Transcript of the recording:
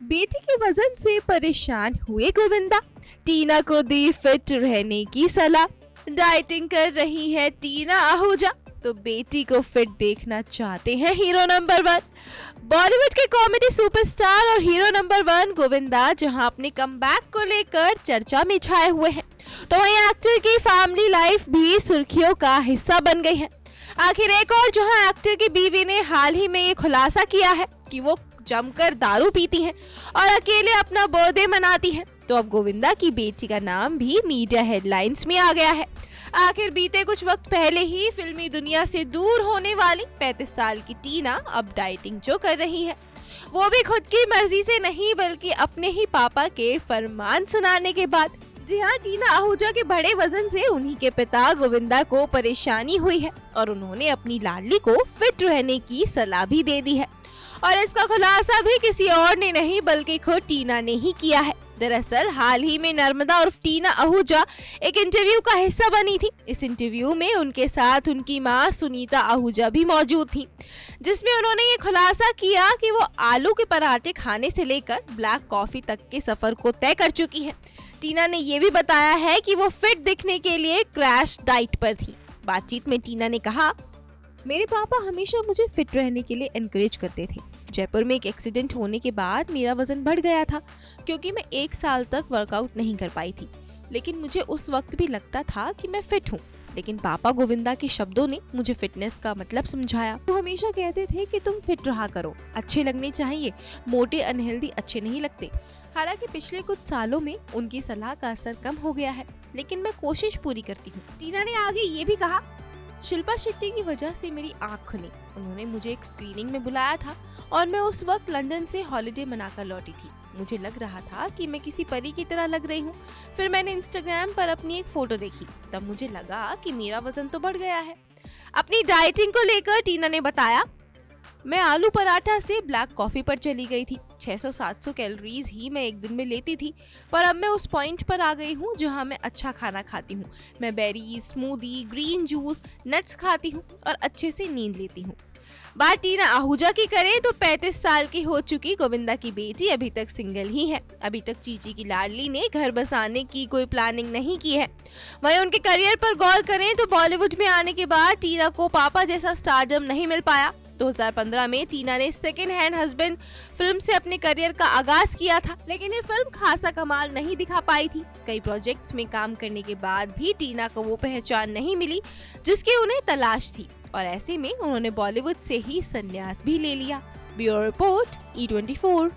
बेटी के वजन से परेशान हुए गोविंदा, टीना को दी फिट रहने की सलाह। डाइटिंग कर रही है टीना आहूजा, तो बेटी को फिट देखना चाहते हैं हीरो नंबर 1। बॉलीवुड के कॉमेडी सुपरस्टार और हीरो नंबर 1 गोविंदा जहां अपने कमबैक को लेकर चर्चा में छाए हुए हैं, तो वहीं एक्टर की फैमिली लाइफ भी सुर्खियों का हिस्सा बन गई है। आखिर एक और जहां एक्टर की बीवी ने हाल ही में ये खुलासा किया है कि वो जमकर दारू पीती हैं और अकेले अपना बर्थडे मनाती हैं, तो अब गोविंदा की बेटी का नाम भी मीडिया हेडलाइंस में आ गया है। आखिर बीते कुछ वक्त पहले ही फिल्मी दुनिया से दूर होने वाली 35 साल की टीना अब डाइटिंग जो कर रही है, वो भी खुद की मर्जी से नहीं बल्कि अपने ही पापा के फरमान सुनाने के बाद। जी हाँ, टीना आहूजा के बड़े वजन से उन्हीं के पिता गोविंदा को परेशानी हुई है और उन्होंने अपनी लाडली को फिट रहने की सलाह भी दे दी है। और इसका खुलासा भी किसी और ने नहीं बल्कि खुद टीना ने ही किया है। दरअसल हाल ही में नर्मदा उर्फ टीना आहूजा एक इंटरव्यू का हिस्सा बनी थी। इस इंटरव्यू में उनके साथ उनकी मां सुनीता आहूजा भी मौजूद थी, जिसमें उन्होंने ये खुलासा किया कि वो आलू के पराठे खाने से लेकर ब्लैक कॉफी तक के सफर को तय कर चुकी हैं। टीना ने ये भी बताया है कि वो फिट दिखने के लिए क्रैश डाइट पर थी। बातचीत में टीना ने कहा, मेरे पापा हमेशा मुझे फिट रहने के लिए एनकरेज करते थे। जयपुर में एक एक्सीडेंट होने के बाद मेरा वजन बढ़ गया था क्योंकि मैं 1 साल तक वर्कआउट नहीं कर पाई थी, लेकिन मुझे उस वक्त भी लगता था कि मैं फिट हूँ। लेकिन पापा गोविंदा के शब्दों ने मुझे फिटनेस का मतलब समझाया। वो हमेशा कहते थे कि तुम फिट रहा करो, अच्छे लगने चाहिए, मोटे अनहेल्दी अच्छे नहीं लगते। हालांकि पिछले कुछ सालों में उनकी सलाह का असर कम हो गया है, लेकिन मैं कोशिश पूरी करती हूँ। टीना ने आगे ये भी कहा, शिल्पा शेट्टी की वजह से मेरी आँख खुली। उन्होंने मुझे एक स्क्रीनिंग में बुलाया था और मैं उस वक्त लंदन से हॉलिडे मनाकर लौटी थी। मुझे लग रहा था कि मैं किसी परी की तरह लग रही हूँ। फिर मैंने इंस्टाग्राम पर अपनी एक फोटो देखी, तब मुझे लगा कि मेरा वजन तो बढ़ गया है। अपनी डाइटिंग को लेकर टीना ने बताया, मैं आलू पराठा से ब्लैक कॉफी पर चली गई थी। 600-700 कैलोरीज ही मैं एक दिन में लेती थी, पर अब मैं उस पॉइंट पर आ गई हूँ जहाँ मैं अच्छा खाना खाती हूँ। मैं berries, smoothie, green juice, nuts खाती हूँ और अच्छे से नींद लेती हूँ। बात टीना आहूजा की करें तो 35 साल की हो चुकी गोविंदा की बेटी अभी तक सिंगल ही है। अभी तक चीची की लाडली ने घर बसाने की कोई प्लानिंग नहीं की है। वहीं उनके करियर पर गौर करें तो बॉलीवुड में आने के बाद टीना को पापा जैसा स्टारडम नहीं मिल पाया। 2015 में टीना ने सेकेंड हैंड हस्बैंड फिल्म से अपने करियर का आगाज किया था, लेकिन ये फिल्म खासा कमाल नहीं दिखा पाई थी। कई प्रोजेक्ट्स में काम करने के बाद भी टीना को वो पहचान नहीं मिली जिसकी उन्हें तलाश थी, और ऐसे में उन्होंने बॉलीवुड से ही संन्यास भी ले लिया। Bureau report, E24।